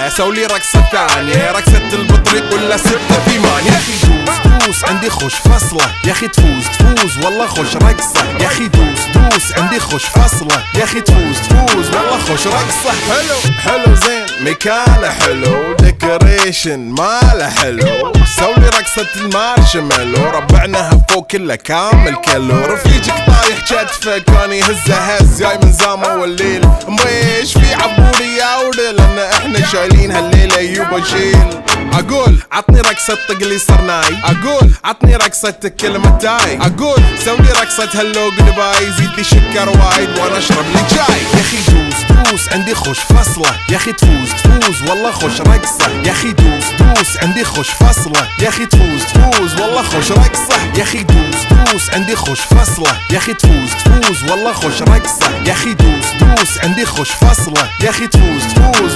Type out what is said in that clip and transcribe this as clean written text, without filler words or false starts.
سولي رقصة ثانية، رقصة البطريق ولا 6 في 8. يا اخي دوس عندي خوش فصلة، يا اخي تفوز والله خوش رقصة. يا اخي دوس عندي خوش فصلة، يا اخي تفوز والله خوش رقصة. حلو زين مكانه حلو، ديكوريشن ماله حلو، سولي رقصة المارشميلو، ربعناها فوق كله كامل كيلو. رفيجك طايح كتفه كان يهز جاي من زامه والليل، مبيش في عبوري يا ولد لان احنا شايلين هالليلة يوبا شيل. اقول عطني رقصة طقلي صرناي، اقول عطني رقصة كلمة تاي، اقول سولي رقصة هلو جودباي، زيد لي شكر وايد وانا اشرب لي جاي. يا اخي دوس عندي خوش فصلة، يا اخي تفوز والله خوش رقصة. يا اخي دوس عندي خوش فصلة، يا اخي تفوز والله خوش رقصة. يا اخي دوس عندي خوش فصلة، يا اخي تفوز والله خوش رقصة. يا اخي دوس عندي خوش فصلة، يا اخي تفوز